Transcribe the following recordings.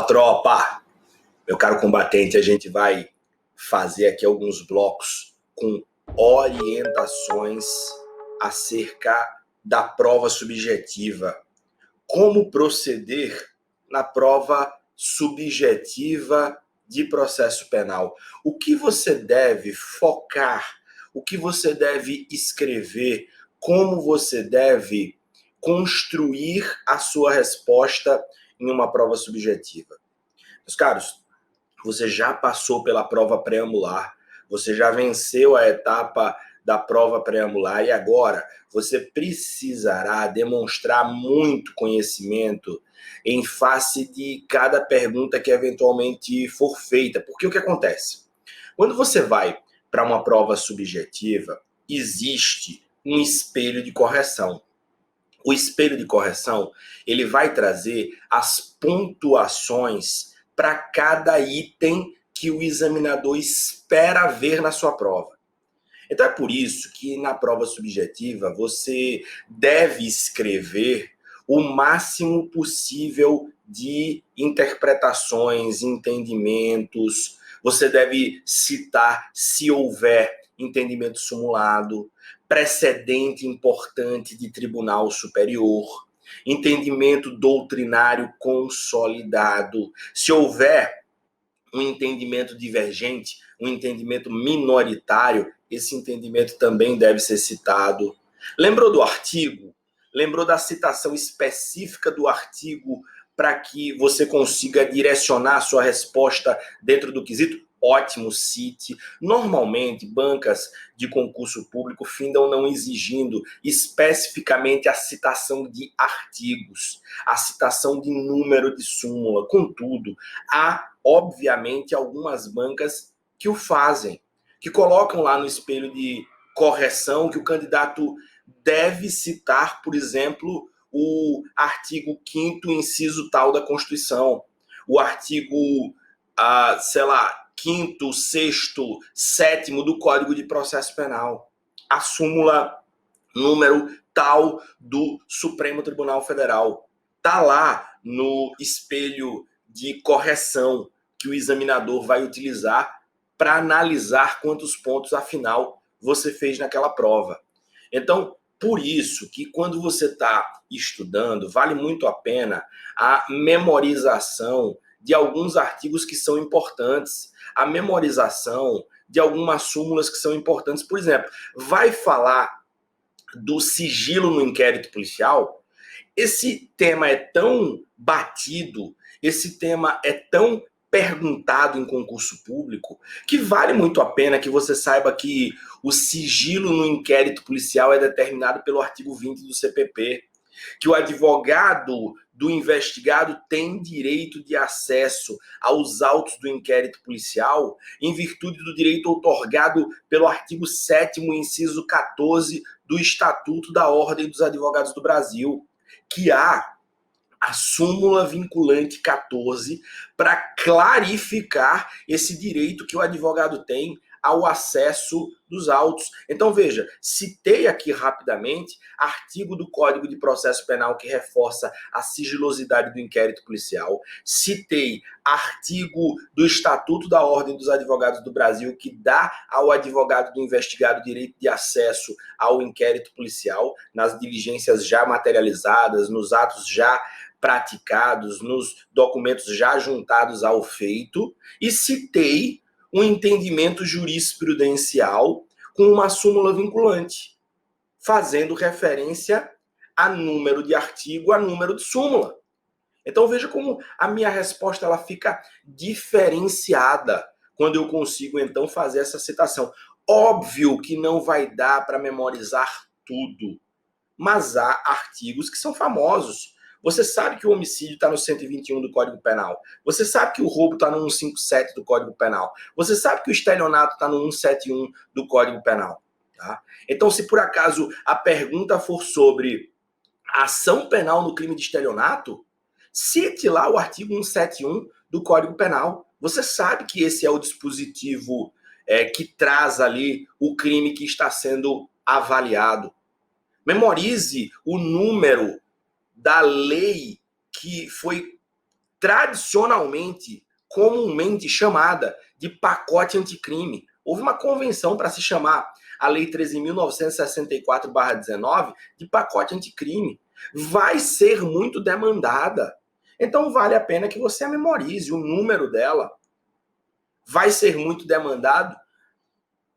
tropa! Meu caro combatente, a gente vai fazer aqui alguns blocos com orientações acerca da prova subjetiva. Como proceder na prova subjetiva de processo penal? O que você deve focar? O que você deve escrever? Como você deve construir a sua resposta em uma prova subjetiva? Meus caros, você já passou pela prova preambular, você já venceu a etapa da prova preambular e agora você precisará demonstrar muito conhecimento em face de cada pergunta que eventualmente for feita. Porque o que acontece? Quando você vai para uma prova subjetiva, existe um espelho de correção. O espelho de correção, ele vai trazer as pontuações para cada item que o examinador espera ver na sua prova. Então é por isso que na prova subjetiva você deve escrever o máximo possível de interpretações, entendimentos. Você deve citar, se houver entendimento simulado, precedente importante de tribunal superior, entendimento doutrinário consolidado. Se houver um entendimento divergente, um entendimento minoritário, esse entendimento também deve ser citado. Lembrou do artigo? Lembrou da citação específica do artigo para que você consiga direcionar a sua resposta dentro do quesito? Ótimo, cite. Normalmente, bancas de concurso público findam não exigindo especificamente a citação de artigos, a citação de número de súmula. Contudo, há, obviamente, algumas bancas que o fazem, que colocam lá no espelho de correção que o candidato deve citar, por exemplo, o artigo 5º, inciso tal da Constituição, o artigo, 5º, 6º, 7º do Código de Processo Penal, a súmula número tal do Supremo Tribunal Federal. Está lá no espelho de correção que o examinador vai utilizar para analisar quantos pontos, afinal, você fez naquela prova. Então, por isso que quando você está estudando, vale muito a pena a memorização de alguns artigos que são importantes, a memorização de algumas súmulas que são importantes. Por exemplo, vai falar do sigilo no inquérito policial? Esse tema é tão batido, esse tema é tão perguntado em concurso público, que vale muito a pena que você saiba que o sigilo no inquérito policial é determinado pelo artigo 20 do CPP, que o advogado do investigado tem direito de acesso aos autos do inquérito policial em virtude do direito outorgado pelo artigo 7º, inciso 14 do Estatuto da Ordem dos Advogados do Brasil, que há a súmula vinculante 14 para clarificar esse direito que o advogado tem ao acesso dos autos. Então, veja, citei aqui rapidamente artigo do Código de Processo Penal que reforça a sigilosidade do inquérito policial, citei artigo do Estatuto da Ordem dos Advogados do Brasil que dá ao advogado do investigado direito de acesso ao inquérito policial, nas diligências já materializadas, nos atos já praticados, nos documentos já juntados ao feito, e citei um entendimento jurisprudencial com uma súmula vinculante, fazendo referência a número de artigo, a número de súmula. Então veja como a minha resposta ela fica diferenciada quando eu consigo então fazer essa citação. Óbvio que não vai dar para memorizar tudo, mas há artigos que são famosos. Você sabe que o homicídio está no 121 do Código Penal. Você sabe que o roubo está no 157 do Código Penal. Você sabe que o estelionato está no 171 do Código Penal. Tá? Então, se por acaso a pergunta for sobre ação penal no crime de estelionato, cite lá o artigo 171 do Código Penal. Você sabe que esse é o dispositivo que traz ali o crime que está sendo avaliado. Memorize o número da lei que foi tradicionalmente, comumente chamada de pacote anticrime. Houve uma convenção para se chamar a Lei 13.964/19 de pacote anticrime. Vai ser muito demandada. Então vale a pena que você memorize o número dela. Vai ser muito demandado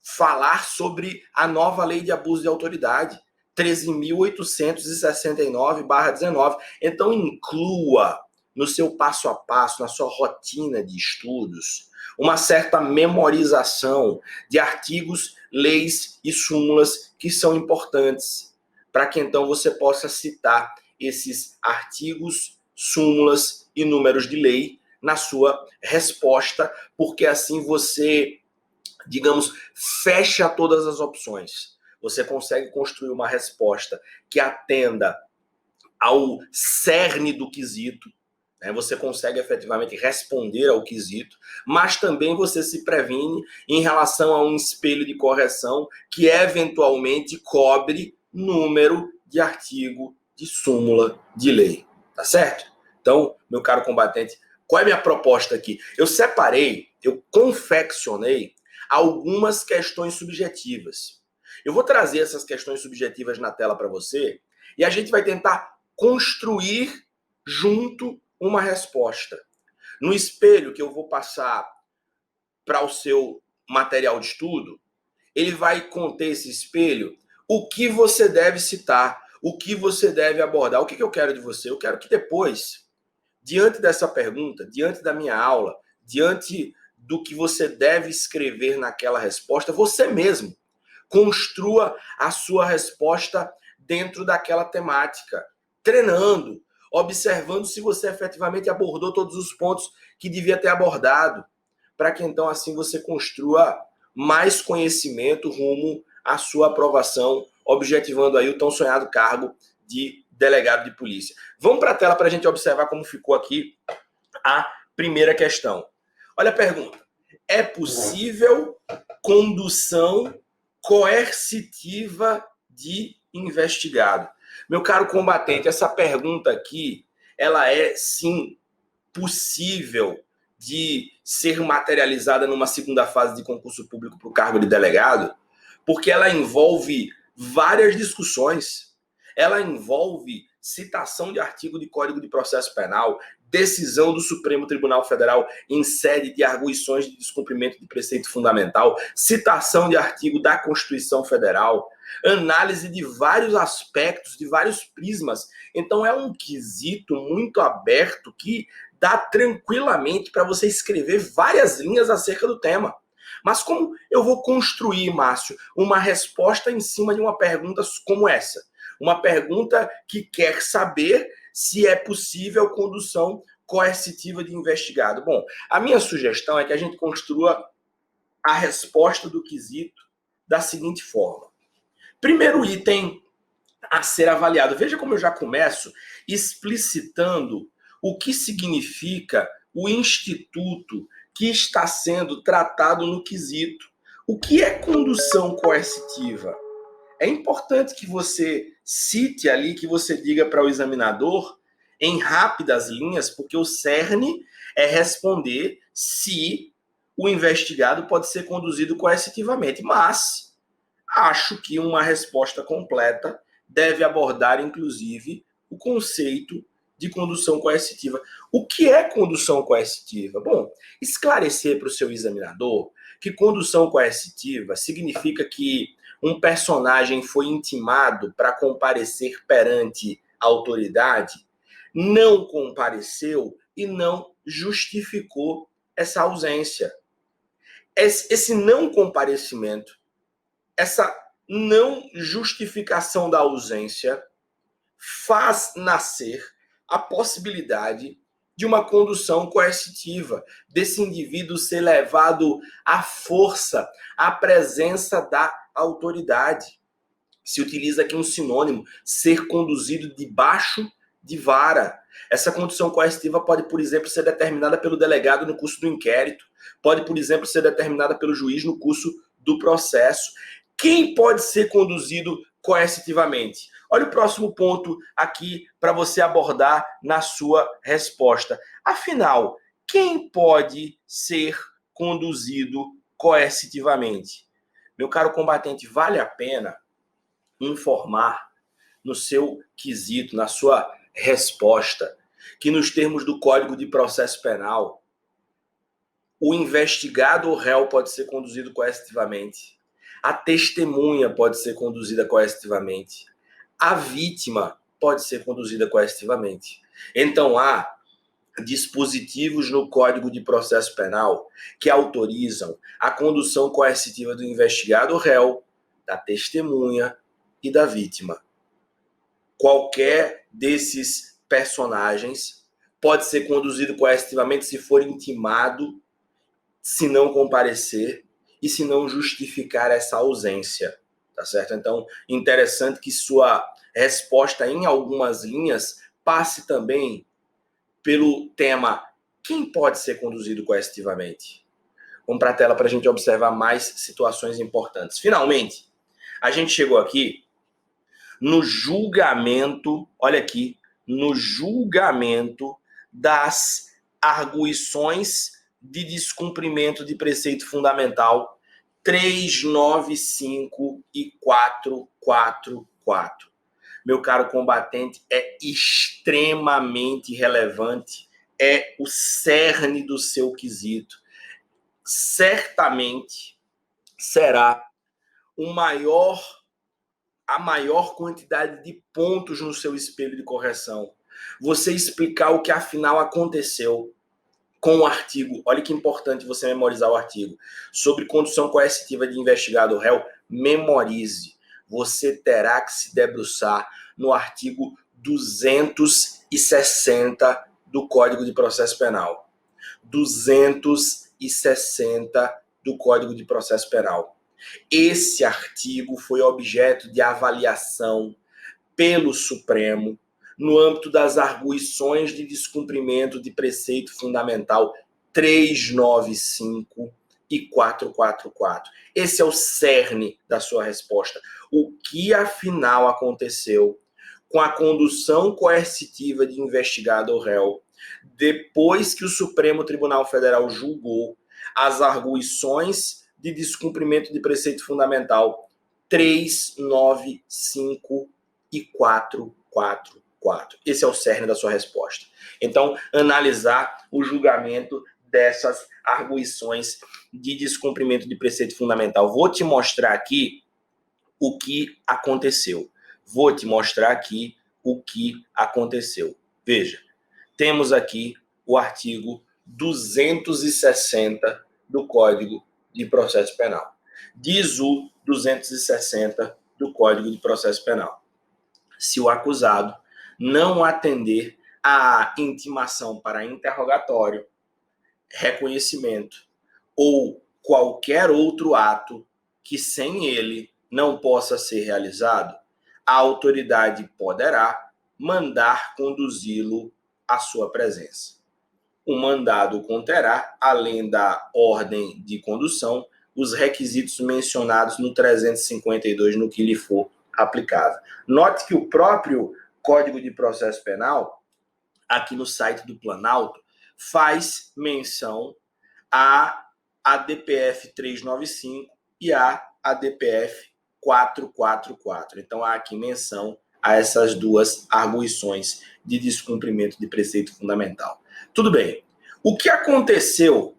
falar sobre a nova Lei de Abuso de Autoridade, 13.869/19. Então inclua no seu passo a passo, na sua rotina de estudos, uma certa memorização de artigos, leis e súmulas que são importantes, para que então você possa citar esses artigos, súmulas e números de lei na sua resposta, porque assim você, digamos, fecha todas as opções. Você consegue construir uma resposta que atenda ao cerne do quesito, né? Você consegue efetivamente responder ao quesito, mas também você se previne em relação a um espelho de correção que eventualmente cobre número de artigo, de súmula, de lei. Tá certo? Então, meu caro combatente, qual é a minha proposta aqui? Eu confeccionei algumas questões subjetivas. Eu vou trazer essas questões subjetivas na tela para você e a gente vai tentar construir junto uma resposta. No espelho que eu vou passar para o seu material de estudo, ele vai conter esse espelho o que você deve citar, o que você deve abordar. O que eu quero de você? Eu quero que depois, diante dessa pergunta, diante da minha aula, diante do que você deve escrever naquela resposta, você mesmo construa a sua resposta dentro daquela temática, treinando, observando se você efetivamente abordou todos os pontos que devia ter abordado, para que então assim você construa mais conhecimento rumo à sua aprovação, objetivando aí o tão sonhado cargo de delegado de polícia. Vamos para a tela para a gente observar como ficou aqui a primeira questão. Olha a pergunta. É possível condução coercitiva de investigado? Meu caro combatente, essa pergunta aqui, ela é sim possível de ser materializada numa segunda fase de concurso público para o cargo de delegado, porque ela envolve várias discussões. Ela envolve citação de artigo de Código de Processo Penal, decisão do Supremo Tribunal Federal em sede de arguições de descumprimento de preceito fundamental, citação de artigo da Constituição Federal, análise de vários aspectos, de vários prismas. Então é um quesito muito aberto que dá tranquilamente para você escrever várias linhas acerca do tema. Mas como eu vou construir, Márcio, uma resposta em cima de uma pergunta como essa? Uma pergunta que quer saber se é possível condução coercitiva de investigado. Bom, a minha sugestão é que a gente construa a resposta do quesito da seguinte forma. Primeiro item a ser avaliado. Veja como eu já começo explicitando o que significa o instituto que está sendo tratado no quesito. O que é condução coercitiva? É importante que você cite ali, que você diga para o examinador em rápidas linhas, porque o cerne é responder se o investigado pode ser conduzido coercitivamente. Mas acho que uma resposta completa deve abordar, inclusive, o conceito de condução coercitiva. O que é condução coercitiva? Bom, esclarecer para o seu examinador que condução coercitiva significa que um personagem foi intimado para comparecer perante a autoridade, não compareceu e não justificou essa ausência. Esse não comparecimento, essa não justificação da ausência faz nascer a possibilidade de uma condução coercitiva, desse indivíduo ser levado à força, à presença da autoridade. Se utiliza aqui um sinônimo, ser conduzido debaixo de vara. Essa condução coercitiva pode, por exemplo, ser determinada pelo delegado no curso do inquérito, pode, por exemplo, ser determinada pelo juiz no curso do processo. Quem pode ser conduzido coercitivamente. Olha o próximo ponto aqui para você abordar na sua resposta. Afinal, quem pode ser conduzido coercitivamente? Meu caro combatente, vale a pena informar no seu quesito, na sua resposta, que nos termos do Código de Processo Penal, o investigado ou réu pode ser conduzido coercitivamente, a testemunha pode ser conduzida coercitivamente, a vítima pode ser conduzida coercitivamente. Então há dispositivos no Código de Processo Penal que autorizam a condução coercitiva do investigado ou réu, da testemunha e da vítima. Qualquer desses personagens pode ser conduzido coercitivamente se for intimado, se não comparecer e se não justificar essa ausência, tá certo? Então, interessante que sua resposta em algumas linhas passe também pelo tema: quem pode ser conduzido coercitivamente? Vamos para a tela para a gente observar mais situações importantes. Finalmente, a gente chegou aqui no julgamento, olha aqui, no julgamento das arguições de descumprimento de preceito fundamental 395 e 444. Meu caro combatente, é extremamente relevante, é o cerne do seu quesito. Certamente será a maior quantidade de pontos no seu espelho de correção. Você explicar o que afinal aconteceu com o artigo. Olha que importante você memorizar o artigo. Sobre condução coercitiva de investigado réu, memorize. Você terá que se debruçar no artigo 260 do Código de Processo Penal. 260 do Código de Processo Penal. Esse artigo foi objeto de avaliação pelo Supremo no âmbito das arguições de descumprimento de preceito fundamental 395 e 444. Esse é o cerne da sua resposta. O que afinal aconteceu com a condução coercitiva de investigado ou réu depois que o Supremo Tribunal Federal julgou as arguições de descumprimento de preceito fundamental 395 e 444. Esse é o cerne da sua resposta. Então, analisar o julgamento dessas arguições de descumprimento de preceito fundamental. Vou te mostrar aqui o que aconteceu. Veja, temos aqui o artigo 260 do Código de Processo Penal. Diz o 260 do Código de Processo Penal: se o acusado não atender à intimação para interrogatório, reconhecimento ou qualquer outro ato que sem ele não possa ser realizado, a autoridade poderá mandar conduzi-lo à sua presença. O mandado conterá, além da ordem de condução, os requisitos mencionados no 352, no que lhe for aplicável. Note que o próprio Código de Processo Penal, aqui no site do Planalto, faz menção à ADPF 395 e à ADPF 444. Então, há aqui menção a essas duas arguições de descumprimento de preceito fundamental. Tudo bem. O que aconteceu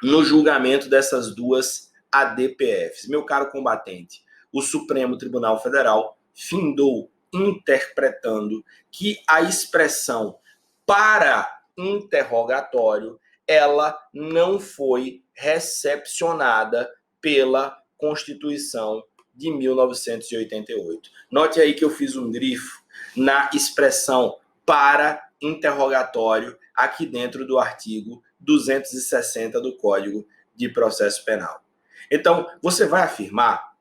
no julgamento dessas duas ADPFs? Meu caro combatente, o Supremo Tribunal Federal findou interpretando que a expressão para interrogatório, ela não foi recepcionada pela Constituição de 1988. Note aí que eu fiz um grifo na expressão para interrogatório aqui dentro do artigo 260 do Código de Processo Penal. Então, você vai afirmar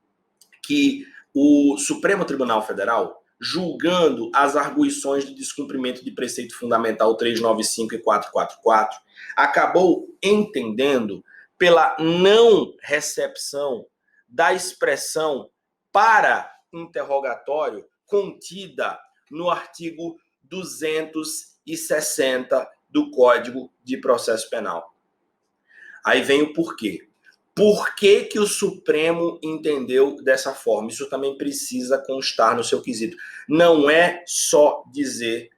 que o Supremo Tribunal Federal, julgando as arguições de descumprimento de preceito fundamental 395 e 444, acabou entendendo pela não recepção da expressão para interrogatório contida no artigo 260 do Código de Processo Penal. Aí vem o porquê. Por que que o Supremo entendeu dessa forma? Isso também precisa constar no seu quesito. Não é só dizer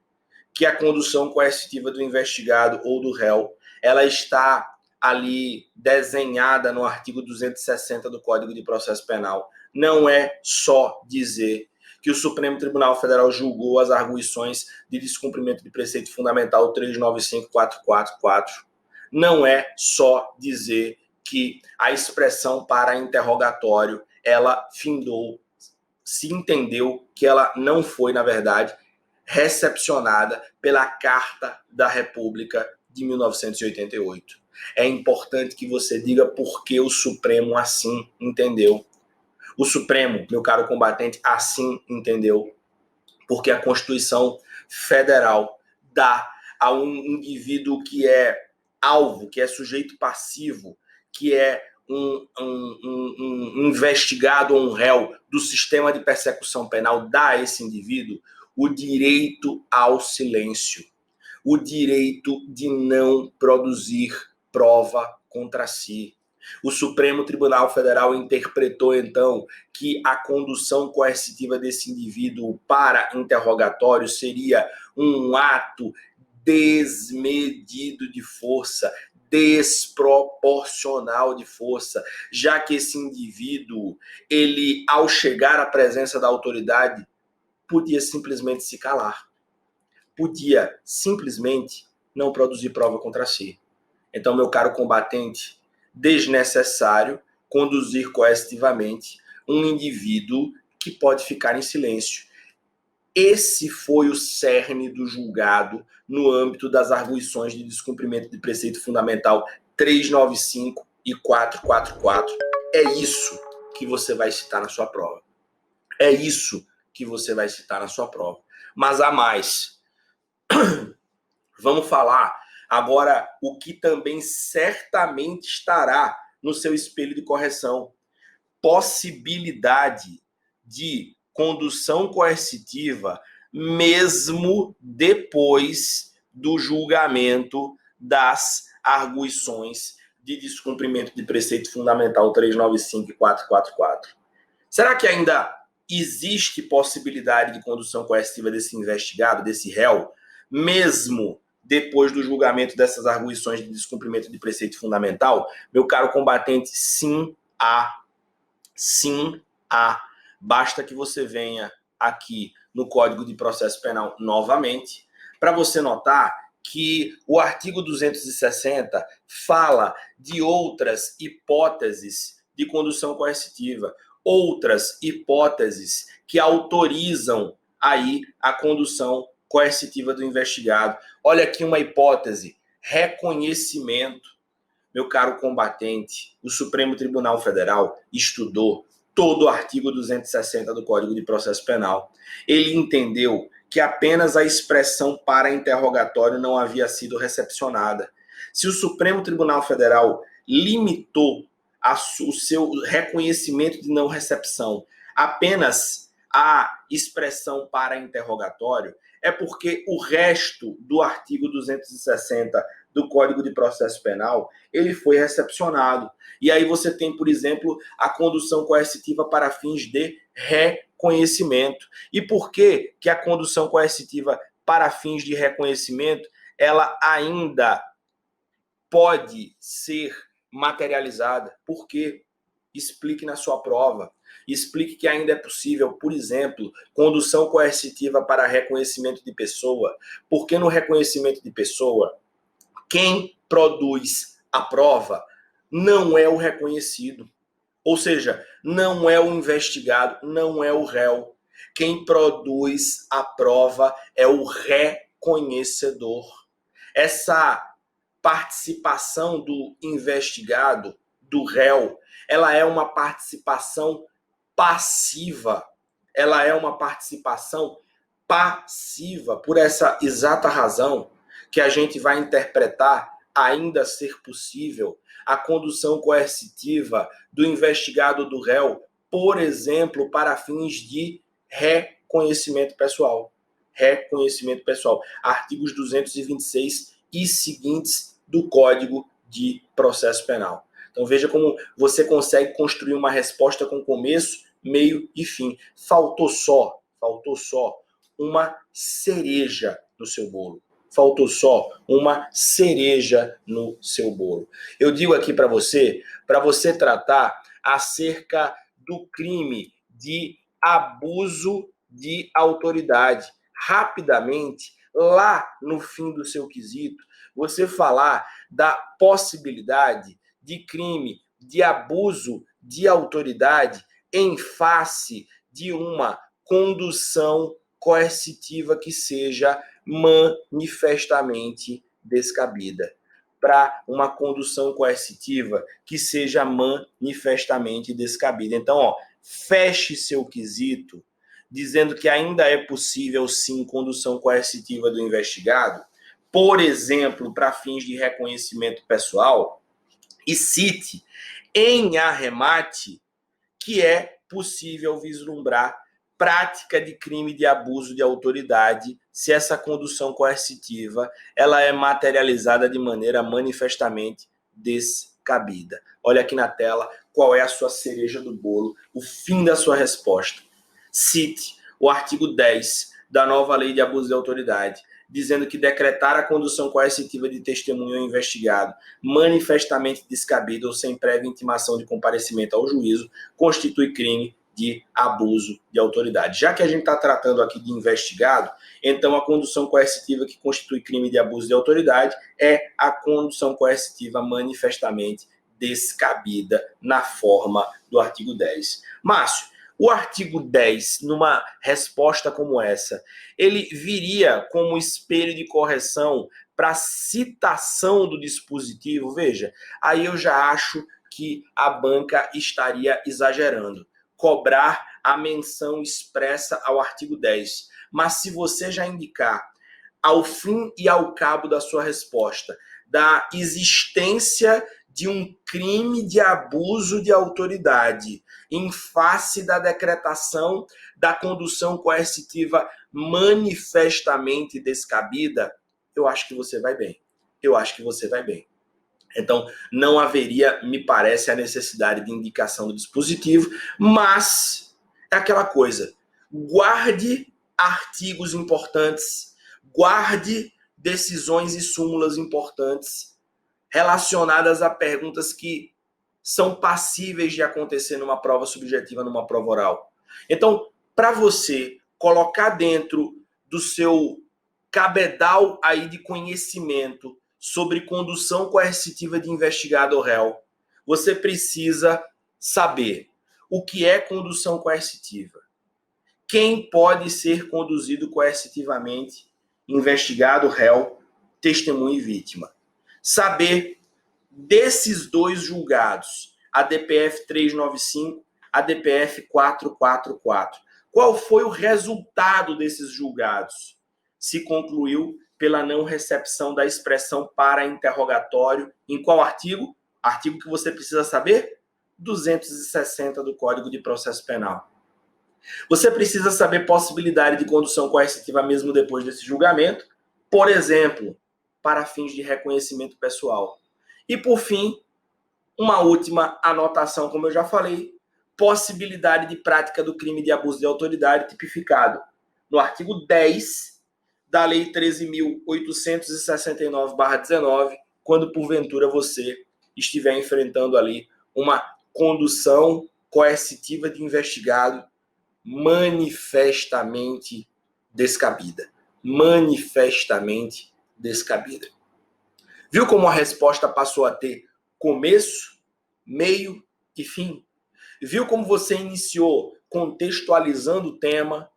que a condução coercitiva do investigado ou do réu, ela está ali desenhada no artigo 260 do Código de Processo Penal. Não é só dizer que o Supremo Tribunal Federal julgou as arguições de descumprimento de preceito fundamental 395444. Não é só dizer que a expressão para interrogatório, ela findou, se entendeu que ela não foi, na verdade, recepcionada pela Carta da República de 1988. É importante que você diga por que o Supremo assim entendeu. O Supremo, meu caro combatente, assim entendeu. Porque a Constituição Federal dá a um indivíduo que é alvo, que é sujeito passivo, que é um investigado ou um réu do sistema de persecução penal, dá a esse indivíduo o direito ao silêncio, o direito de não produzir prova contra si. O Supremo Tribunal Federal interpretou, então, que a condução coercitiva desse indivíduo para interrogatório seria um ato desmedido de força, desproporcional de força, já que esse indivíduo, ele, ao chegar à presença da autoridade, podia simplesmente se calar, podia simplesmente não produzir prova contra si. Então, meu caro combatente, desnecessário conduzir coercitivamente um indivíduo que pode ficar em silêncio. Esse foi o cerne do julgado no âmbito das arguições de descumprimento de preceito fundamental 395 e 444. É isso que você vai citar na sua prova. É isso que você vai citar na sua prova. Mas há mais. Vamos falar agora o que também certamente estará no seu espelho de correção. Possibilidade de condução coercitiva mesmo depois do julgamento das arguições de descumprimento de preceito fundamental 395 e 444. Será que ainda existe possibilidade de condução coercitiva desse investigado, desse réu, mesmo depois do julgamento dessas arguições de descumprimento de preceito fundamental? Meu caro combatente, sim, há. Sim, há. Basta que você venha aqui no Código de Processo Penal novamente, para você notar que o artigo 260 fala de outras hipóteses de condução coercitiva, outras hipóteses que autorizam aí a condução coercitiva do investigado. Olha aqui uma hipótese: reconhecimento. Meu caro combatente, o Supremo Tribunal Federal estudou todo o artigo 260 do Código de Processo Penal. Ele entendeu que apenas a expressão para interrogatório não havia sido recepcionada. Se o Supremo Tribunal Federal limitou o seu reconhecimento de não recepção apenas à expressão para interrogatório, é porque o resto do artigo 260 do Código de Processo Penal, ele foi recepcionado. E aí você tem, por exemplo, a condução coercitiva para fins de reconhecimento. E por que que a condução coercitiva para fins de reconhecimento, ela ainda pode ser materializada? Por quê? Explique na sua prova. Explique que ainda é possível, por exemplo, condução coercitiva para reconhecimento de pessoa, porque no reconhecimento de pessoa, quem produz a prova não é o reconhecido. Ou seja, não é o investigado, não é o réu. Quem produz a prova é o reconhecedor. Essa participação do investigado, do réu, ela é uma participação passiva. Ela é uma participação passiva. Por essa exata razão que a gente vai interpretar ainda ser possível a condução coercitiva do investigado do réu por exemplo, para fins de reconhecimento pessoal. Reconhecimento pessoal. Artigos 226 e seguintes do Código de Processo Penal. Então veja como você consegue construir uma resposta com começo, meio e fim. Faltou só uma cereja no seu bolo. Faltou só uma cereja no seu bolo. Eu digo aqui para você tratar acerca do crime de abuso de autoridade. Rapidamente, lá no fim do seu quesito, você falar da possibilidade de crime de abuso de autoridade em face de uma condução coercitiva que seja manifestamente descabida. Para uma condução coercitiva que seja manifestamente descabida. Então, feche seu quesito dizendo que ainda é possível, sim, condução coercitiva do investigado, por exemplo, para fins de reconhecimento pessoal, e cite em arremate que é possível vislumbrar prática de crime de abuso de autoridade se essa condução coercitiva ela é materializada de maneira manifestamente descabida. Olha aqui na tela qual é a sua cereja do bolo, o fim da sua resposta. Cite o artigo 10 da nova lei de abuso de autoridade, dizendo que decretar a condução coercitiva de testemunho ou investigado manifestamente descabido ou sem prévia intimação de comparecimento ao juízo constitui crime de abuso de autoridade. Já que a gente está tratando aqui de investigado, então a condução coercitiva que constitui crime de abuso de autoridade é a condução coercitiva manifestamente descabida na forma do artigo 10. Márcio, o artigo 10, numa resposta como essa, ele viria como espelho de correção para a citação do dispositivo? Veja, aí eu já acho que a banca estaria exagerando. Cobrar a menção expressa ao artigo 10. Mas se você já indicar, ao fim e ao cabo da sua resposta, da existência de um crime de abuso de autoridade em face da decretação da condução coercitiva manifestamente descabida, eu acho que você vai bem. Então, não haveria, me parece, a necessidade de indicação do dispositivo, mas é aquela coisa, guarde artigos importantes, guarde decisões e súmulas importantes relacionadas a perguntas que são passíveis de acontecer numa prova subjetiva, numa prova oral. Então, para você colocar dentro do seu cabedal aí de conhecimento sobre condução coercitiva de investigado ou réu, você precisa saber o que é condução coercitiva, quem pode ser conduzido coercitivamente, investigado, réu, testemunha e vítima. Saber desses dois julgados, a DPF 395, a DPF 444. Qual foi o resultado desses julgados? Se concluiu pela não recepção da expressão para interrogatório. Em qual artigo? Artigo que você precisa saber? 260 do Código de Processo Penal. Você precisa saber possibilidade de condução coercitiva mesmo depois desse julgamento, por exemplo, para fins de reconhecimento pessoal. E, por fim, uma última anotação, como eu já falei, possibilidade de prática do crime de abuso de autoridade tipificado no artigo 10 da Lei 13.869/19, quando, porventura, você estiver enfrentando ali uma condução coercitiva de investigado manifestamente descabida. Manifestamente descabida. Viu como a resposta passou a ter começo, meio e fim? Viu como você iniciou contextualizando o tema,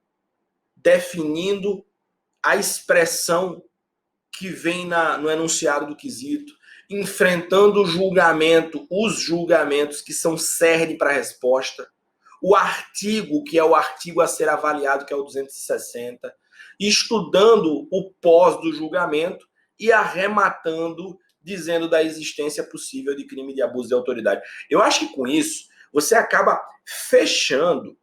definindo a expressão que vem no enunciado do quesito, enfrentando o julgamento, os julgamentos que são cerne para a resposta, o artigo, que é o artigo a ser avaliado, que é o 260, estudando o pós do julgamento e arrematando, dizendo da existência possível de crime de abuso de autoridade. Eu acho que com isso você acaba fechando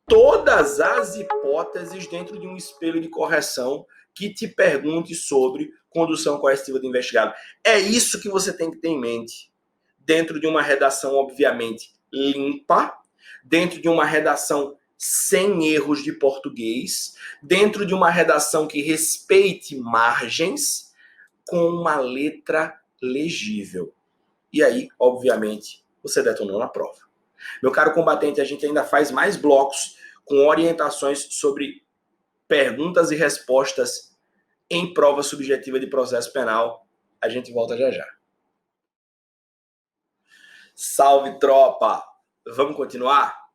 todas as hipóteses dentro de um espelho de correção que te pergunte sobre condução coercitiva do investigado. É isso que você tem que ter em mente. Dentro de uma redação, obviamente, limpa, dentro de uma redação sem erros de português, dentro de uma redação que respeite margens, com uma letra legível. E aí, obviamente, você detonou na prova. Meu caro combatente, a gente ainda faz mais blocos com orientações sobre perguntas e respostas em prova subjetiva de processo penal. A gente volta já já. Salve, tropa! Vamos continuar?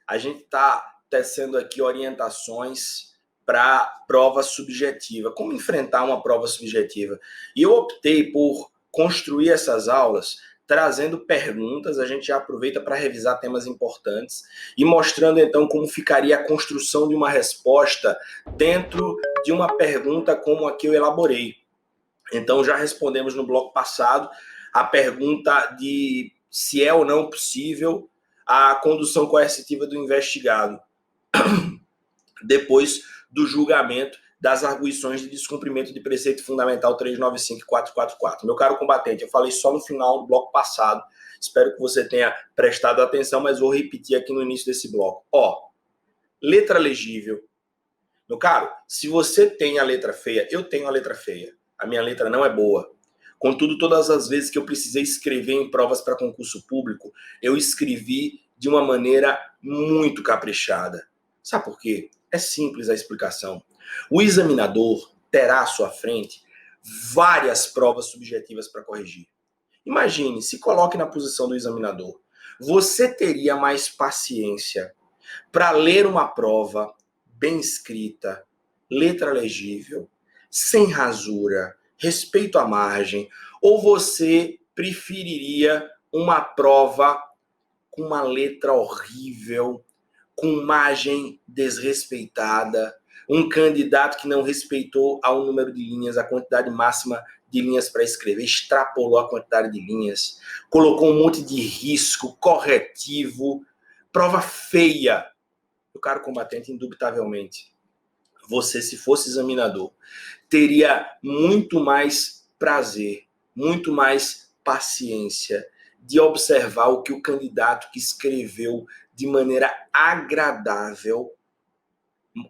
A gente está tecendo aqui orientações para prova subjetiva. Como enfrentar uma prova subjetiva? E eu optei por construir essas aulas trazendo perguntas, a gente já aproveita para revisar temas importantes e mostrando então como ficaria a construção de uma resposta dentro de uma pergunta como a que eu elaborei. Então já respondemos no bloco passado a pergunta de se é ou não possível a condução coercitiva do investigado depois do julgamento das arguições de descumprimento de preceito fundamental 395 e 444. Meu caro combatente, eu falei só no final do bloco passado, espero que você tenha prestado atenção, mas vou repetir aqui no início desse bloco. Letra legível. Meu caro, se você tem a letra feia, eu tenho a letra feia. A minha letra não é boa. Contudo, todas as vezes que eu precisei escrever em provas para concurso público, eu escrevi de uma maneira muito caprichada. Sabe por quê? É simples a explicação. O examinador terá à sua frente várias provas subjetivas para corrigir. Imagine, se coloque na posição do examinador. Você teria mais paciência para ler uma prova bem escrita, letra legível, sem rasura, respeito à margem, ou você preferiria uma prova com uma letra horrível, com margem desrespeitada, um candidato que não respeitou ao número de linhas, a quantidade máxima de linhas para escrever, extrapolou a quantidade de linhas, colocou um monte de risco, corretivo, prova feia. Meu caro combatente, indubitavelmente, você, se fosse examinador, teria muito mais prazer, muito mais paciência de observar o que o candidato que escreveu de maneira agradável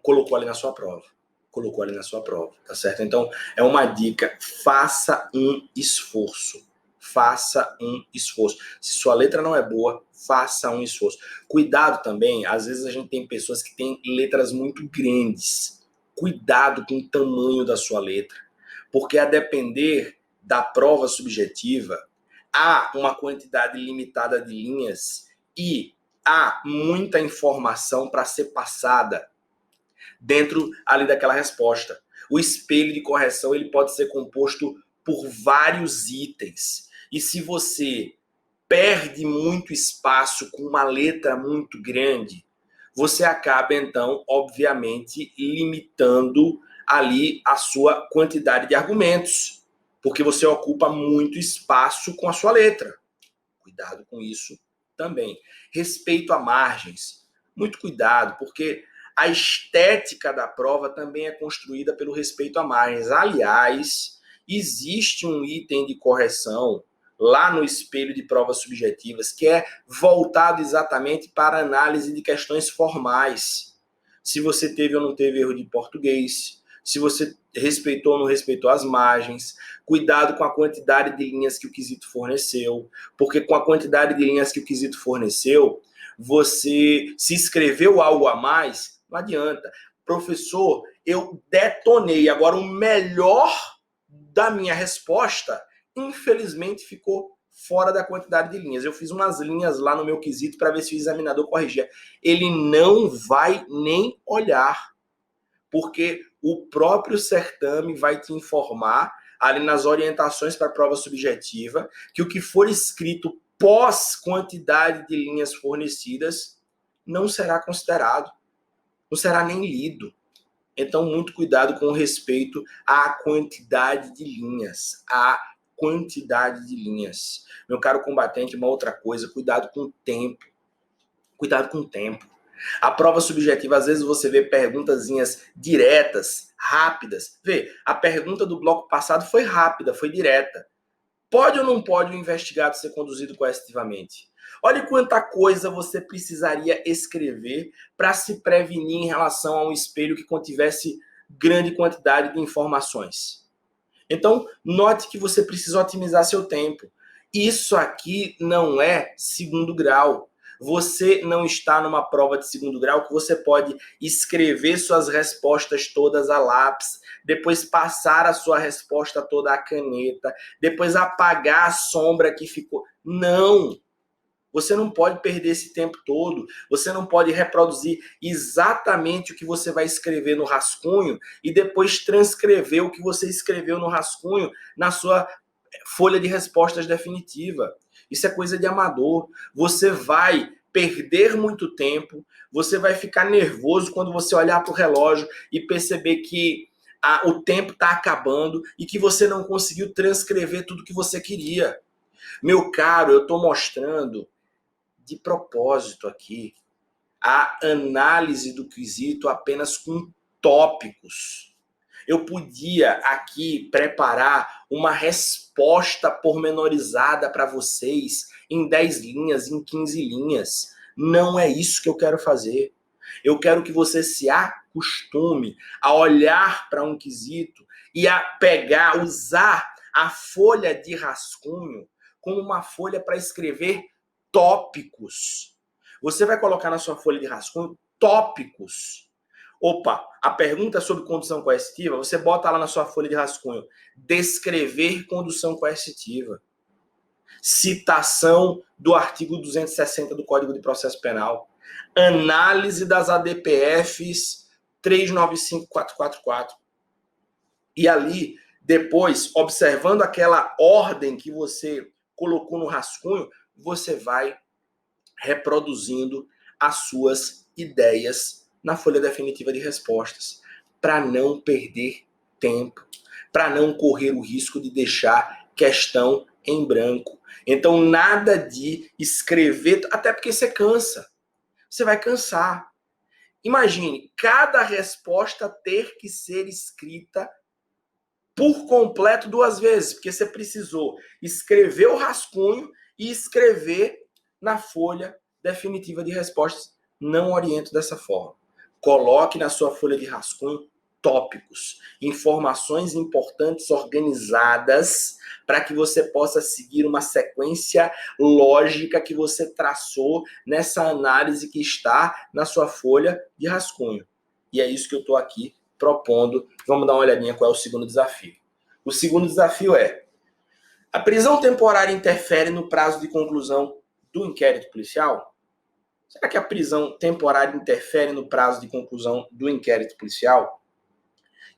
colocou ali na sua prova. Colocou ali na sua prova, tá certo? Então, é uma dica, faça um esforço. Faça um esforço. Se sua letra não é boa, faça um esforço. Cuidado também, às vezes a gente tem pessoas que têm letras muito grandes. Cuidado com o tamanho da sua letra, porque a depender da prova subjetiva, há uma quantidade limitada de linhas e há muita informação para ser passada dentro ali daquela resposta. O espelho de correção ele pode ser composto por vários itens. E se você perde muito espaço com uma letra muito grande, você acaba, então, obviamente, limitando ali a sua quantidade de argumentos, porque você ocupa muito espaço com a sua letra. Cuidado com isso também. Respeito a margens. Muito cuidado, porque a estética da prova também é construída pelo respeito a margens. Aliás, existe um item de correção lá no espelho de provas subjetivas que é voltado exatamente para análise de questões formais. Se você teve ou não teve erro de português, se você respeitou ou não respeitou as margens, cuidado com a quantidade de linhas que o quesito forneceu, porque com a quantidade de linhas que o quesito forneceu, você se escreveu algo a mais, não adianta. Professor, eu detonei. Agora, o melhor da minha resposta, infelizmente, ficou fora da quantidade de linhas. Eu fiz umas linhas lá no meu quesito para ver se o examinador corrigia. Ele não vai nem olhar, porque o próprio certame vai te informar ali nas orientações para a prova subjetiva que o que for escrito pós quantidade de linhas fornecidas não será considerado, não será nem lido. Então, muito cuidado com respeito à quantidade de linhas, à quantidade de linhas. Meu caro combatente, uma outra coisa, cuidado com o tempo. Cuidado com o tempo. A prova subjetiva, às vezes você vê perguntazinhas diretas, rápidas. Vê, a pergunta do bloco passado foi rápida, foi direta. Pode ou não pode o investigado ser conduzido coercitivamente? Olha quanta coisa você precisaria escrever para se prevenir em relação a um espelho que contivesse grande quantidade de informações. Então, note que você precisa otimizar seu tempo. Isso aqui não é segundo grau. Você não está numa prova de segundo grau que você pode escrever suas respostas todas a lápis, depois passar a sua resposta toda a caneta, depois apagar a sombra que ficou. Não! Você não pode perder esse tempo todo. Você não pode reproduzir exatamente o que você vai escrever no rascunho e depois transcrever o que você escreveu no rascunho na sua folha de respostas definitiva. Isso é coisa de amador. Você vai perder muito tempo, você vai ficar nervoso quando você olhar para o relógio e perceber que o tempo está acabando e que você não conseguiu transcrever tudo que você queria. Meu caro, eu estou mostrando de propósito aqui a análise do quesito apenas com tópicos. Eu podia aqui preparar uma resposta pormenorizada para vocês em 10 linhas, em 15 linhas. Não é isso que eu quero fazer. Eu quero que você se acostume a olhar para um quesito e a pegar, usar a folha de rascunho como uma folha para escrever tópicos. Você vai colocar na sua folha de rascunho tópicos. Opa, a pergunta é sobre condução coercitiva, você bota lá na sua folha de rascunho, descrever condução coercitiva. Citação do artigo 260 do Código de Processo Penal. Análise das ADPFs 395444. E ali, depois, observando aquela ordem que você colocou no rascunho, você vai reproduzindo as suas ideias na folha definitiva de respostas, para não perder tempo, para não correr o risco de deixar questão em branco. Então, nada de escrever, até porque você cansa. Você vai cansar. Imagine, cada resposta ter que ser escrita por completo 2 vezes, porque você precisou escrever o rascunho e escrever na folha definitiva de respostas. Não oriento dessa forma. Coloque na sua folha de rascunho tópicos, informações importantes organizadas para que você possa seguir uma sequência lógica que você traçou nessa análise que está na sua folha de rascunho. E é isso que eu estou aqui propondo. Vamos dar uma olhadinha qual é o segundo desafio. O segundo desafio é: a prisão temporária interfere no prazo de conclusão do inquérito policial? Será que a prisão temporária interfere no prazo de conclusão do inquérito policial?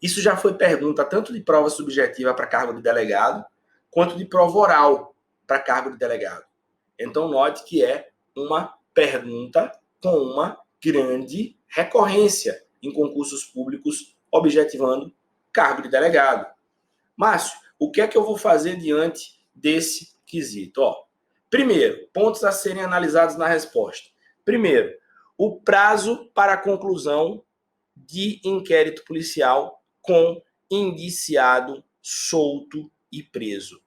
Isso já foi pergunta tanto de prova subjetiva para cargo de delegado, quanto de prova oral para cargo de delegado. Então, note que é uma pergunta com uma grande recorrência em concursos públicos, objetivando cargo de delegado. Márcio, o que é que eu vou fazer diante desse quesito? Primeiro, pontos a serem analisados na resposta. Primeiro, o prazo para a conclusão de inquérito policial com indiciado solto e preso.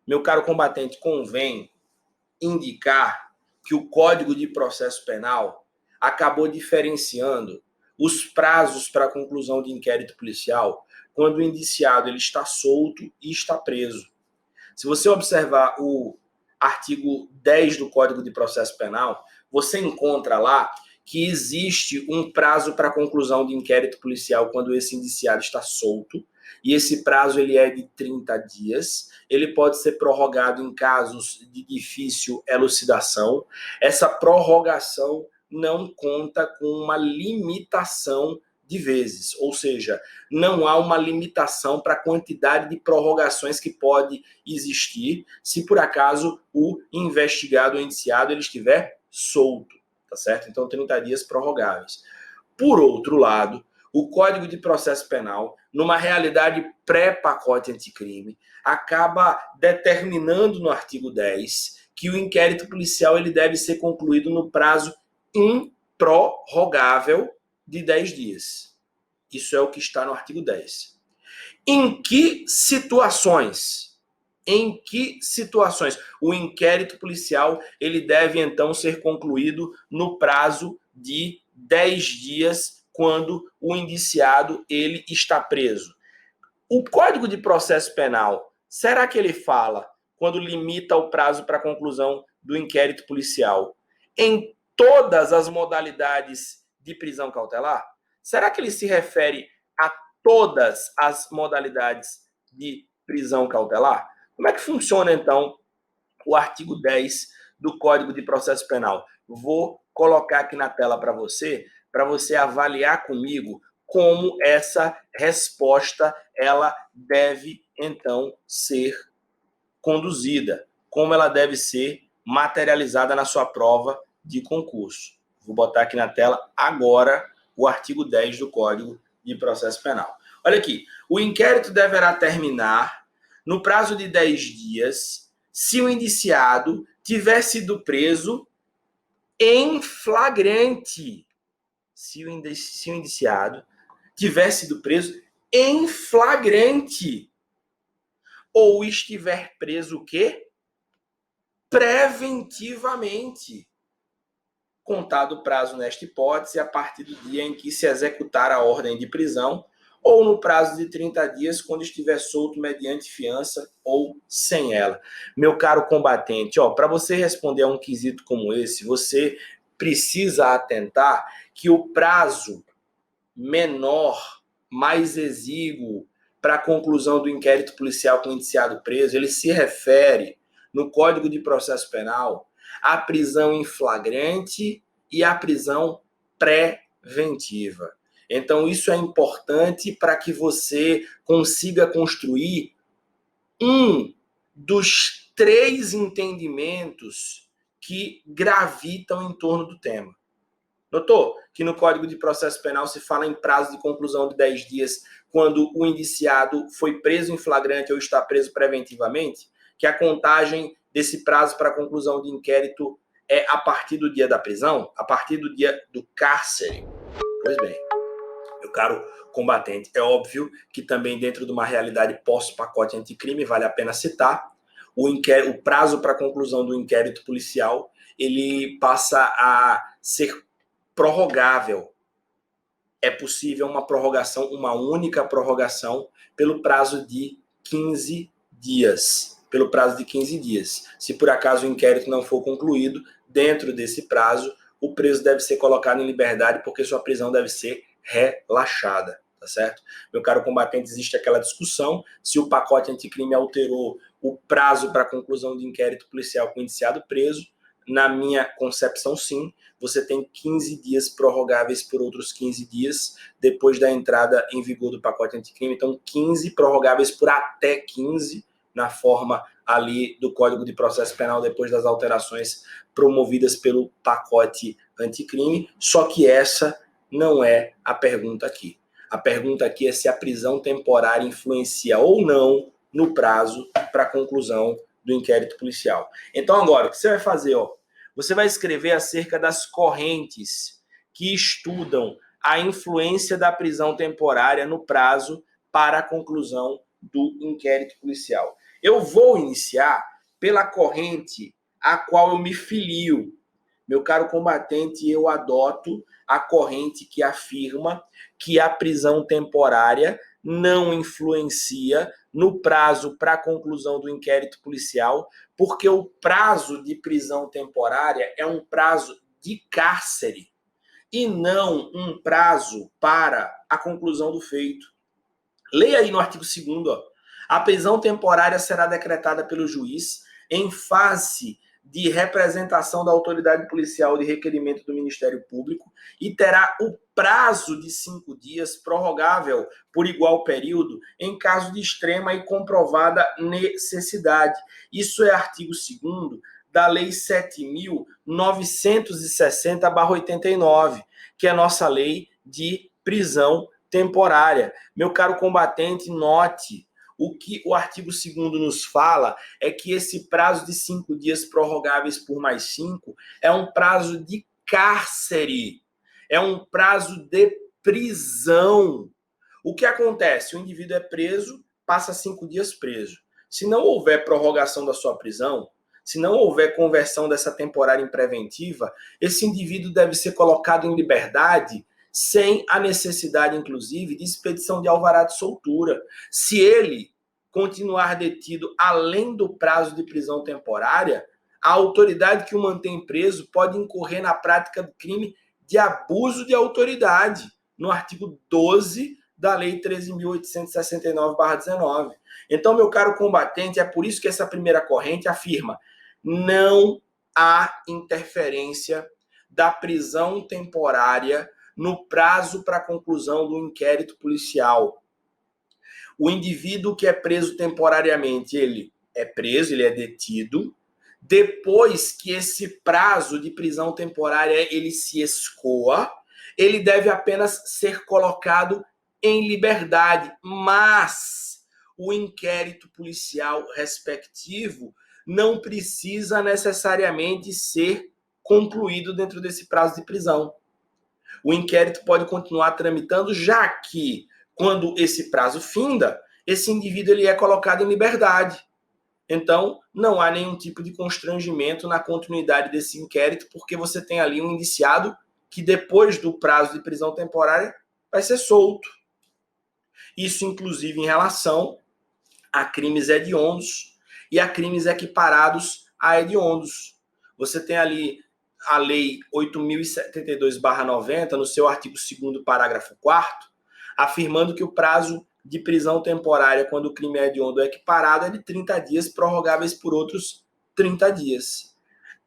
Meu caro combatente, convém indicar que o Código de Processo Penal acabou diferenciando os prazos para a conclusão de inquérito policial quando o indiciado ele está solto e está preso. Se você observar o artigo 10 do Código de Processo Penal, você encontra lá que existe um prazo para a conclusão de inquérito policial quando esse indiciado está solto, e esse prazo ele é de 30 dias, ele pode ser prorrogado em casos de difícil elucidação. Essa prorrogação não conta com uma limitação de vezes, ou seja, não há uma limitação para a quantidade de prorrogações que pode existir se por acaso o investigado ou indiciado ele estiver solto, tá certo? Então 30 dias prorrogáveis. Por outro lado, o Código de Processo Penal, numa realidade pré-pacote anticrime, acaba determinando no artigo 10 que o inquérito policial ele deve ser concluído no prazo improrrogável de 10 dias. Isso é o que está no artigo 10. Em que situações? Em que situações o inquérito policial ele deve, então, ser concluído no prazo de 10 dias, quando o indiciado ele está preso? O Código de Processo Penal, será que ele fala, quando limita o prazo para a conclusão do inquérito policial, em todas as modalidades de prisão cautelar? Será que ele se refere a todas as modalidades de prisão cautelar? Como é que funciona, então, o artigo 10 do Código de Processo Penal? Vou colocar aqui na tela para você avaliar comigo como essa resposta ela deve, então, ser conduzida, como ela deve ser materializada na sua prova de concurso. Vou botar aqui na tela agora o artigo 10 do Código de Processo Penal. Olha aqui, o inquérito deverá terminar no prazo de 10 dias se o indiciado tiver sido preso em flagrante. Se o indiciado tiver sido preso em flagrante ou estiver preso o quê? Preventivamente. Contado o prazo nesta hipótese a partir do dia em que se executar a ordem de prisão ou no prazo de 30 dias quando estiver solto mediante fiança ou sem ela. Meu caro combatente, para você responder a um quesito como esse, você precisa atentar que o prazo menor, mais exíguo para a conclusão do inquérito policial com o indiciado preso, ele se refere, no Código de Processo Penal, à prisão em flagrante e à prisão preventiva. Então, isso é importante para que você consiga construir um dos 3 entendimentos que gravitam em torno do tema. Notou que no Código de Processo Penal se fala em prazo de conclusão de 10 dias quando o indiciado foi preso em flagrante ou está preso preventivamente? Que a contagem desse prazo para a conclusão de inquérito é a partir do dia da prisão, a partir do dia do cárcere. Pois bem, meu caro combatente, é óbvio que também dentro de uma realidade pós-pacote anticrime, vale a pena citar, o prazo para a conclusão do inquérito policial, ele passa a ser prorrogável. É possível uma prorrogação, uma única prorrogação, pelo prazo de 15 dias. Pelo prazo de 15 dias. Se por acaso o inquérito não for concluído, dentro desse prazo, o preso deve ser colocado em liberdade, porque sua prisão deve ser relaxada, tá certo? Meu caro combatente, existe aquela discussão se o pacote anticrime alterou o prazo para a conclusão de inquérito policial com o indiciado preso. Na minha concepção, sim. Você tem 15 dias prorrogáveis por outros 15 dias depois da entrada em vigor do pacote anticrime. Então, 15 prorrogáveis por até 15 na forma ali do Código de Processo Penal depois das alterações promovidas pelo pacote anticrime. Só que essa não é a pergunta aqui. A pergunta aqui é se a prisão temporária influencia ou não no prazo para a conclusão do inquérito policial. Então, agora, o que você vai fazer? Você vai escrever acerca das correntes que estudam a influência da prisão temporária no prazo para a conclusão do inquérito policial. Eu vou iniciar pela corrente a qual eu me filio. Meu caro combatente, eu adoto a corrente que afirma que a prisão temporária não influencia no prazo para a conclusão do inquérito policial, porque o prazo de prisão temporária é um prazo de cárcere e não um prazo para a conclusão do feito. Leia aí no artigo 2º, a prisão temporária será decretada pelo juiz em face de representação da autoridade policial de requerimento do Ministério Público e terá o prazo de 5 dias prorrogável por igual período em caso de extrema e comprovada necessidade. Isso é artigo 2º da Lei 7.960/89, que é a nossa lei de prisão temporária. Meu caro combatente, note, o que o artigo 2º nos fala é que esse prazo de 5 dias prorrogáveis por mais 5 é um prazo de cárcere, é um prazo de prisão. O que acontece? O indivíduo é preso, passa 5 dias preso. Se não houver prorrogação da sua prisão, se não houver conversão dessa temporária em preventiva, esse indivíduo deve ser colocado em liberdade sem a necessidade, inclusive, de expedição de alvará de soltura. Se ele continuar detido além do prazo de prisão temporária, a autoridade que o mantém preso pode incorrer na prática do crime de abuso de autoridade, no artigo 12 da Lei 13.869/19. Então, meu caro combatente, é por isso que essa primeira corrente afirma: não há interferência da prisão temporária no prazo para a conclusão do inquérito policial. O indivíduo que é preso temporariamente, ele é preso, ele é detido. Depois que esse prazo de prisão temporária ele se escoa, ele deve apenas ser colocado em liberdade, mas o inquérito policial respectivo não precisa necessariamente ser concluído dentro desse prazo de prisão. O inquérito pode continuar tramitando, já que, quando esse prazo finda, esse indivíduo ele é colocado em liberdade. Então, não há nenhum tipo de constrangimento na continuidade desse inquérito, porque você tem ali um indiciado que, depois do prazo de prisão temporária, vai ser solto. Isso, inclusive, em relação a crimes hediondos e a crimes equiparados a hediondos. Você tem ali a Lei 8.072/90, no seu artigo 2º, parágrafo 4º, afirmando que o prazo de prisão temporária, quando o crime é hediondo, é equiparado, é de 30 dias, prorrogáveis por outros 30 dias.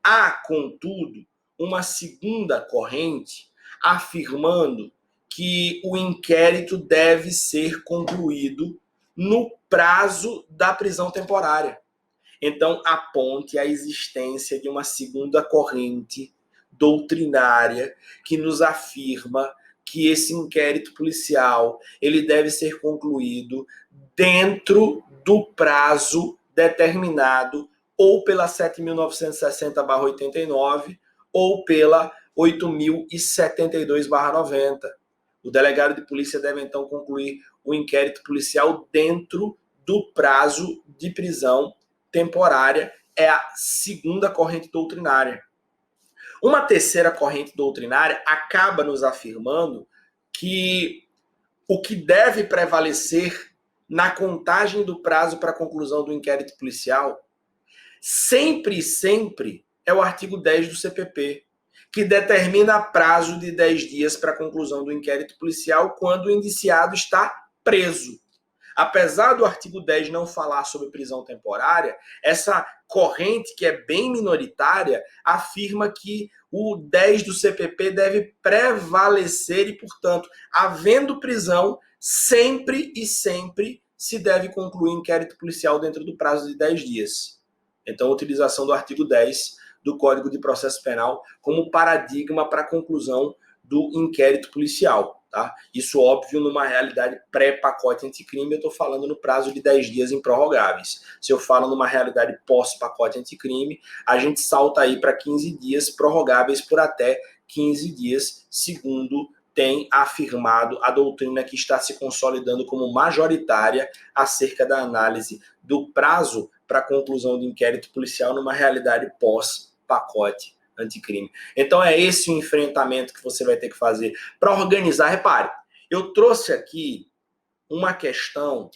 Há, contudo, uma segunda corrente afirmando que o inquérito deve ser concluído no prazo da prisão temporária. Então, aponte a existência de uma segunda corrente doutrinária que nos afirma que esse inquérito policial ele deve ser concluído dentro do prazo determinado ou pela 7.960/89 ou pela 8.072/90. O delegado de polícia deve, então, concluir o inquérito policial dentro do prazo de prisão temporária. É a segunda corrente doutrinária. Uma terceira corrente doutrinária acaba nos afirmando que o que deve prevalecer na contagem do prazo para a conclusão do inquérito policial sempre é o artigo 10 do CPP, que determina prazo de 10 dias para a conclusão do inquérito policial quando o indiciado está preso. Apesar do artigo 10 não falar sobre prisão temporária, essa corrente, que é bem minoritária, afirma que o 10 do CPP deve prevalecer e, portanto, havendo prisão, sempre se deve concluir inquérito policial dentro do prazo de 10 dias. Então, a utilização do artigo 10 do Código de Processo Penal como paradigma para a conclusão do inquérito policial. Tá? Isso, óbvio, numa realidade pré-pacote anticrime, eu estou falando no prazo de 10 dias improrrogáveis. Se eu falo numa realidade pós-pacote anticrime, a gente salta aí para 15 dias prorrogáveis por até 15 dias, segundo tem afirmado a doutrina que está se consolidando como majoritária acerca da análise do prazo para a conclusão do inquérito policial numa realidade pós-pacote anticrime. Então é esse o enfrentamento que você vai ter que fazer para organizar. Repare, eu trouxe aqui uma questão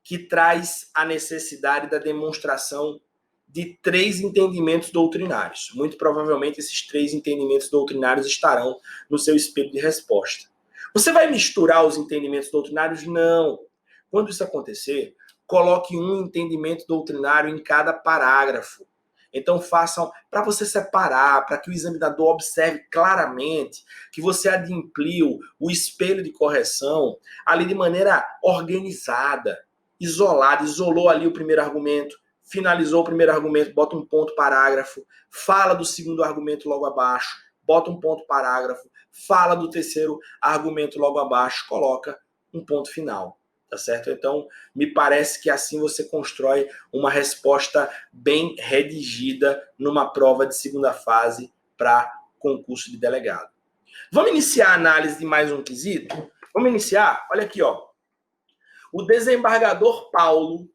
que traz a necessidade da demonstração de 3 entendimentos doutrinários. Muito provavelmente esses 3 entendimentos doutrinários estarão no seu espelho de resposta. Você vai misturar os entendimentos doutrinários? Não. Quando isso acontecer, coloque um entendimento doutrinário em cada parágrafo. Então façam para você separar, para que o examinador observe claramente que você adimpliu o espelho de correção ali de maneira organizada, isolada, isolou ali o primeiro argumento, finalizou o primeiro argumento, bota um ponto parágrafo, fala do segundo argumento logo abaixo, bota um ponto parágrafo, fala do terceiro argumento logo abaixo, coloca um ponto final. Tá certo? Então, me parece que assim você constrói uma resposta bem redigida numa prova de segunda fase para concurso de delegado. Vamos iniciar a análise de mais um quesito? Vamos iniciar? Olha aqui, ó. O desembargador Paulo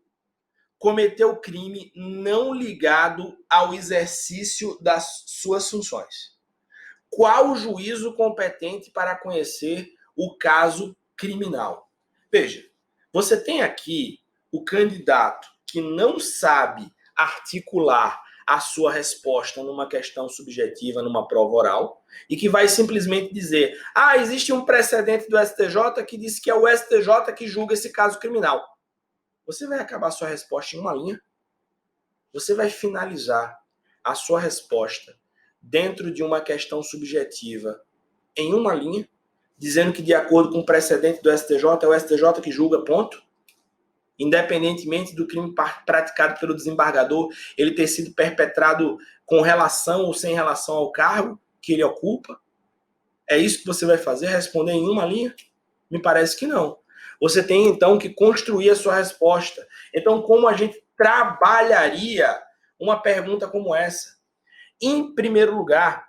cometeu crime não ligado ao exercício das suas funções. Qual o juízo competente para conhecer o caso criminal? Veja, você tem aqui o candidato que não sabe articular a sua resposta numa questão subjetiva, numa prova oral, e que vai simplesmente dizer: existe um precedente do STJ que diz que é o STJ que julga esse caso criminal. Você vai acabar a sua resposta em uma linha? Você vai finalizar a sua resposta dentro de uma questão subjetiva em uma linha, dizendo que de acordo com o precedente do STJ, é o STJ que julga, ponto? Independentemente do crime praticado pelo desembargador, ele ter sido perpetrado com relação ou sem relação ao cargo que ele ocupa? É isso que você vai fazer? Responder em uma linha? Me parece que não. Você tem, então, que construir a sua resposta. Então, como a gente trabalharia uma pergunta como essa? Em primeiro lugar,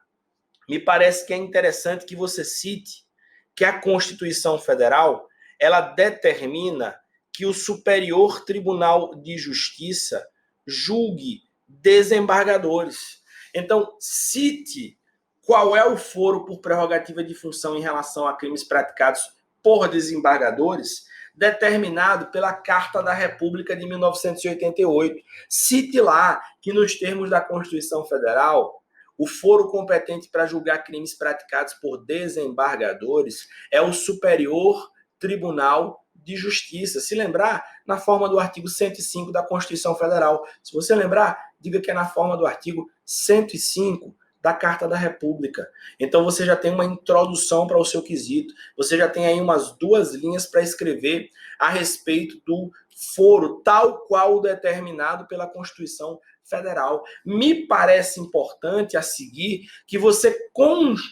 me parece que é interessante que você cite que a Constituição Federal, ela determina que o Superior Tribunal de Justiça julgue desembargadores. Então, cite qual é o foro por prerrogativa de função em relação a crimes praticados por desembargadores, determinado pela Carta da República de 1988. Cite lá que, nos termos da Constituição Federal, o foro competente para julgar crimes praticados por desembargadores é o Superior Tribunal de Justiça. Se lembrar, na forma do artigo 105 da Constituição Federal. Se você lembrar, diga que é na forma do artigo 105 da Carta da República. Então você já tem uma introdução para o seu quesito. Você já tem aí umas 2 linhas para escrever a respeito do foro, tal qual determinado pela Constituição Federal. Me parece importante a seguir que você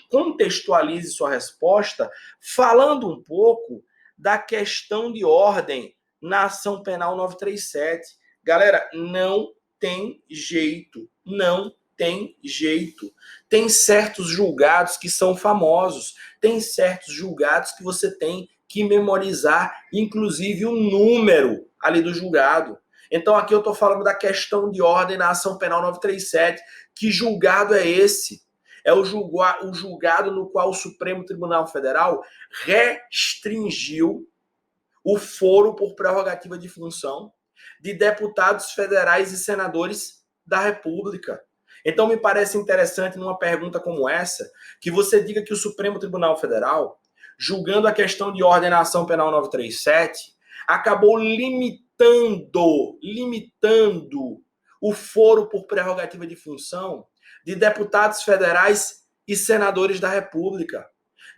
contextualize sua resposta falando um pouco da questão de ordem na ação penal 937. Galera, não tem jeito, não tem jeito. Tem certos julgados que são famosos, tem certos julgados que você tem que memorizar, inclusive o número ali do julgado. Então aqui eu estou falando da questão de ordem na ação penal 937. Que julgado é esse? É o julgado no qual o Supremo Tribunal Federal restringiu o foro por prerrogativa de função de deputados federais e senadores da República. Então me parece interessante, numa pergunta como essa, que você diga que o Supremo Tribunal Federal, julgando a questão de ordem na ação penal 937, acabou limitando o foro por prerrogativa de função de deputados federais e senadores da República,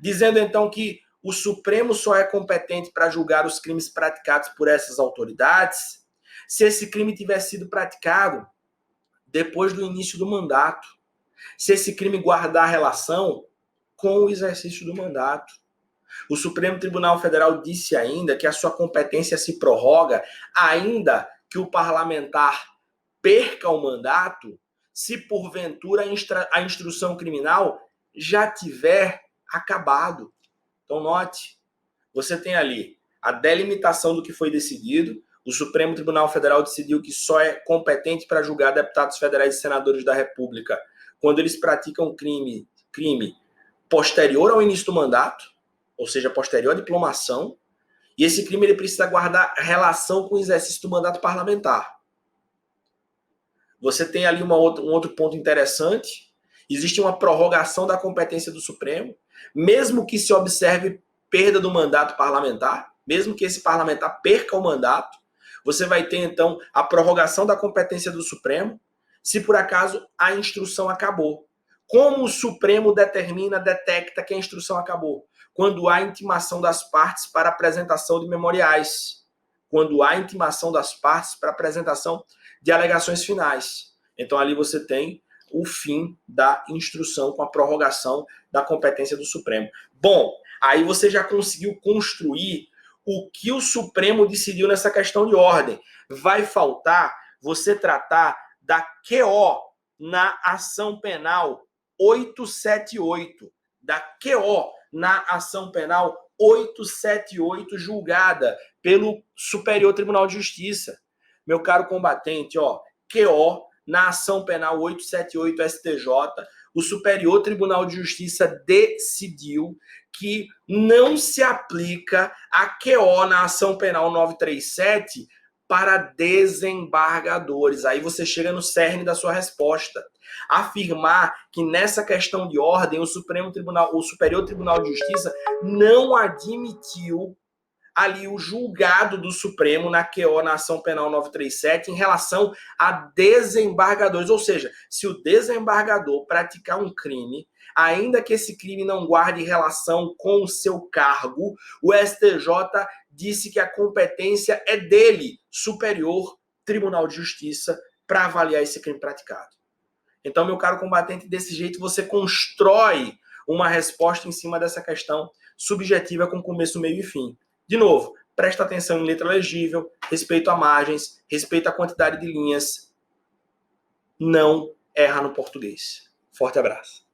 dizendo então que o Supremo só é competente para julgar os crimes praticados por essas autoridades se esse crime tiver sido praticado depois do início do mandato, se esse crime guardar relação com o exercício do mandato. O Supremo Tribunal Federal disse ainda que a sua competência se prorroga ainda que o parlamentar perca o mandato se porventura a instrução criminal já tiver acabado. Então note, você tem ali a delimitação do que foi decidido. O Supremo Tribunal Federal decidiu que só é competente para julgar deputados federais e senadores da República quando eles praticam crime posterior ao início do mandato, ou seja, posterior à diplomação, e esse crime ele precisa guardar relação com o exercício do mandato parlamentar. Você tem ali um outro ponto interessante. Existe uma prorrogação da competência do Supremo, mesmo que se observe perda do mandato parlamentar, mesmo que esse parlamentar perca o mandato, você vai ter, então, a prorrogação da competência do Supremo, se por acaso a instrução acabou. Como o Supremo detecta que a instrução acabou? Quando há intimação das partes para apresentação de memoriais. Quando há intimação das partes para apresentação de alegações finais. Então, ali você tem o fim da instrução com a prorrogação da competência do Supremo. Bom, aí você já conseguiu construir o que o Supremo decidiu nessa questão de ordem. Vai faltar você tratar da QO na ação penal 878, da QO na ação penal 878, julgada pelo Superior Tribunal de Justiça. Meu caro combatente, ó, QO na ação penal 878 STJ, o Superior Tribunal de Justiça decidiu que não se aplica a QO na ação penal 937 para desembargadores. Aí você chega no cerne da sua resposta. Afirmar que nessa questão de ordem o Superior Tribunal de Justiça não admitiu ali o julgado do Supremo na QO, na ação penal 937, em relação a desembargadores. Ou seja, se o desembargador praticar um crime, ainda que esse crime não guarde relação com o seu cargo, o STJ disse que a competência é dele, Superior Tribunal de Justiça, para avaliar esse crime praticado. Então, meu caro combatente, desse jeito você constrói uma resposta em cima dessa questão subjetiva com começo, meio e fim. De novo, presta atenção em letra legível, respeito a margens, respeito à quantidade de linhas. Não erra no português. Forte abraço.